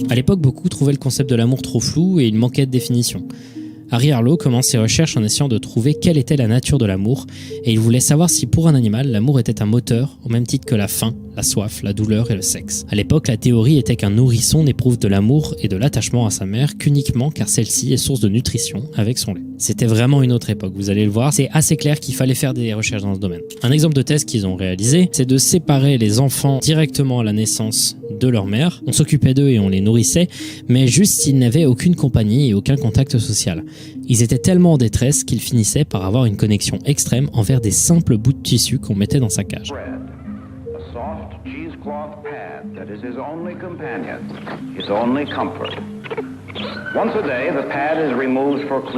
À l'époque, beaucoup trouvaient le concept de l'amour trop flou et il manquait de définition. Harry Harlow commence ses recherches en essayant de trouver quelle était la nature de l'amour, et il voulait savoir si pour un animal, l'amour était un moteur, au même titre que la faim, la soif, la douleur et le sexe. À l'époque, la théorie était qu'un nourrisson n'éprouve de l'amour et de l'attachement à sa mère qu'uniquement car celle-ci est source de nutrition avec son lait. C'était vraiment une autre époque, vous allez le voir, c'est assez clair qu'il fallait faire des recherches dans ce domaine. Un exemple de test qu'ils ont réalisé, c'est de séparer les enfants directement à la naissance de leur mère. On s'occupait d'eux et on les nourrissait, mais juste s'ils n'avaient aucune compagnie et aucun contact social. Ils étaient tellement en détresse qu'ils finissaient par avoir une connexion extrême envers des simples bouts de tissu qu'on mettait dans sa cage.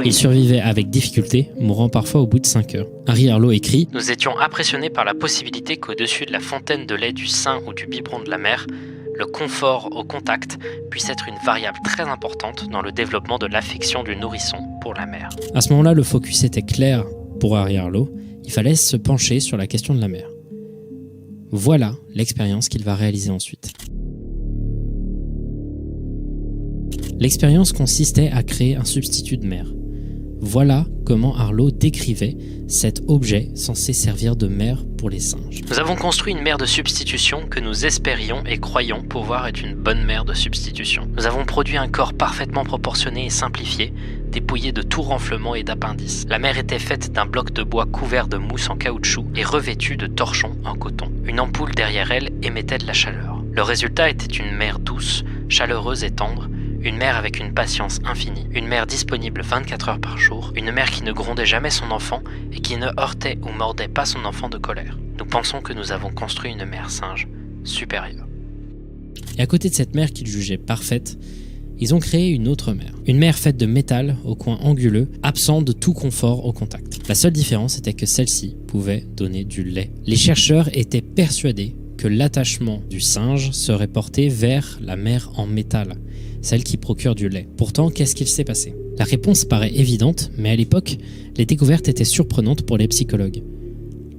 Ils survivaient avec difficulté, mourant parfois au bout de 5 heures. Harry Harlow écrit « Nous étions impressionnés par la possibilité qu'au-dessus de la fontaine de lait du sein ou du biberon de la mère, le confort au contact puisse être une variable très importante dans le développement de l'affection du nourrisson pour la mère. » À ce moment-là, le focus était clair pour Harry Harlow, il fallait se pencher sur la question de la mère. Voilà l'expérience qu'il va réaliser ensuite. L'expérience consistait à créer un substitut de mère. Voilà comment Harlow décrivait cet objet censé servir de mère pour les singes. Nous avons construit une mère de substitution que nous espérions et croyions pouvoir être une bonne mère de substitution. Nous avons produit un corps parfaitement proportionné et simplifié, dépouillé de tout renflement et d'appendices. La mère était faite d'un bloc de bois couvert de mousse en caoutchouc et revêtue de torchons en coton. Une ampoule derrière elle émettait de la chaleur. Le résultat était une mère douce, chaleureuse et tendre, une mère avec une patience infinie, une mère disponible 24 heures par jour, une mère qui ne grondait jamais son enfant et qui ne heurtait ou mordait pas son enfant de colère. Nous pensons que nous avons construit une mère singe supérieure. Et à côté de cette mère qu'ils jugeaient parfaite, ils ont créé une autre mère. Une mère faite de métal au coin anguleux, absente de tout confort au contact. La seule différence était que celle-ci pouvait donner du lait. Les chercheurs étaient persuadés que l'attachement du singe serait porté vers la mère en métal, celle qui procure du lait. Pourtant, qu'est-ce qu'il s'est passé? La réponse paraît évidente, mais à l'époque, les découvertes étaient surprenantes pour les psychologues.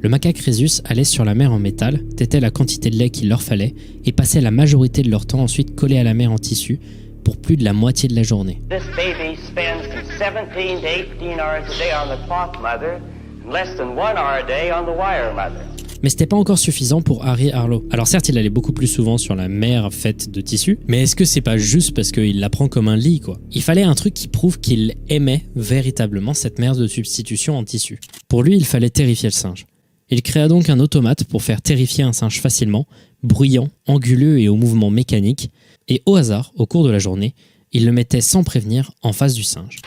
Le macaque rhésus allait sur la mère en métal, tétait la quantité de lait qu'il leur fallait et passait la majorité de leur temps ensuite collé à la mère en tissu pour plus de la moitié de la journée. This baby spends 17 to 18 hours a day on the cloth mother and less than 1 hour a day on the wire mother. Mais c'était pas encore suffisant pour Harry Harlow. Alors certes, il allait beaucoup plus souvent sur la mère faite de tissu, mais est-ce que c'est pas juste parce qu'il la prend comme un lit, quoi? Il fallait un truc qui prouve qu'il aimait véritablement cette mère de substitution en tissu. Pour lui, il fallait terrifier le singe. Il créa donc un automate pour faire terrifier un singe facilement, bruyant, anguleux et au mouvement mécanique, et au hasard, au cours de la journée, il le mettait sans prévenir en face du singe.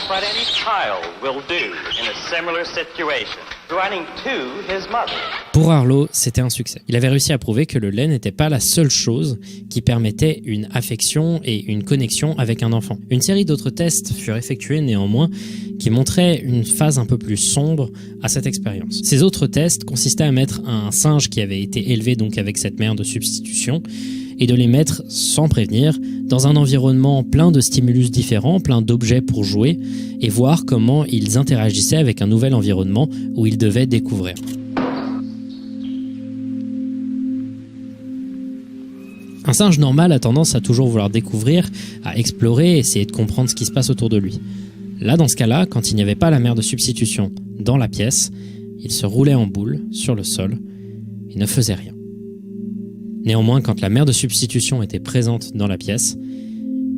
What any child will do in a similar situation, running to his mother. Pour Harlow, c'était un succès. Il avait réussi à prouver que le lait n'était pas la seule chose qui permettait une affection et une connexion avec un enfant. Une série d'autres tests furent effectués néanmoins qui montraient une phase un peu plus sombre à cette expérience. Ces autres tests consistaient à mettre un singe qui avait été élevé donc avec cette mère de substitution et de les mettre, sans prévenir, dans un environnement plein de stimulus différents, plein d'objets pour jouer, et voir comment ils interagissaient avec un nouvel environnement où ils devaient découvrir. Un singe normal a tendance à toujours vouloir découvrir, à explorer, essayer de comprendre ce qui se passe autour de lui. Là, dans ce cas-là, quand il n'y avait pas la mère de substitution dans la pièce, il se roulait en boule sur le sol et ne faisait rien. Néanmoins, quand la mère de substitution était présente dans la pièce,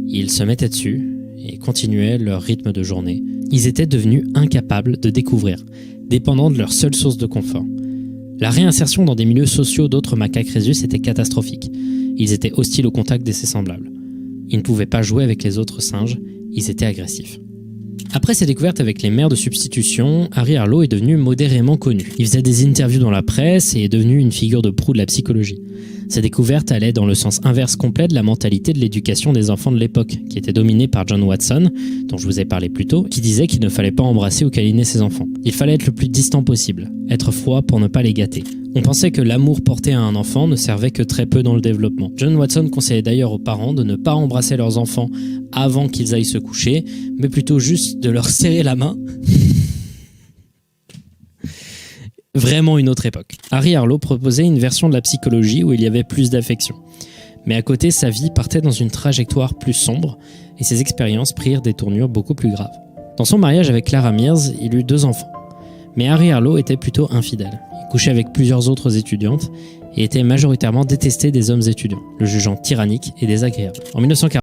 ils se mettaient dessus et continuaient leur rythme de journée. Ils étaient devenus incapables de découvrir, dépendants de leur seule source de confort. La réinsertion dans des milieux sociaux d'autres macaques rhésus était catastrophique. Ils étaient hostiles au contact de ses semblables. Ils ne pouvaient pas jouer avec les autres singes, ils étaient agressifs. Après ses découvertes avec les mères de substitution, Harry Harlow est devenu modérément connu. Il faisait des interviews dans la presse et est devenu une figure de proue de la psychologie. Ces découvertes allaient dans le sens inverse complet de la mentalité de l'éducation des enfants de l'époque, qui était dominée par John Watson, dont je vous ai parlé plus tôt, qui disait qu'il ne fallait pas embrasser ou câliner ses enfants. Il fallait être le plus distant possible, être froid pour ne pas les gâter. On pensait que l'amour porté à un enfant ne servait que très peu dans le développement. John Watson conseillait d'ailleurs aux parents de ne pas embrasser leurs enfants avant qu'ils aillent se coucher, mais plutôt juste de leur serrer la main Vraiment une autre époque. Harry Harlow proposait une version de la psychologie où il y avait plus d'affection. Mais à côté, sa vie partait dans une trajectoire plus sombre et ses expériences prirent des tournures beaucoup plus graves. Dans son mariage avec Clara Mears, il eut 2 enfants. Mais Harry Harlow était plutôt infidèle. Il couchait avec plusieurs autres étudiantes et était majoritairement détesté des hommes étudiants, le jugeant tyrannique et désagréable. En 1940,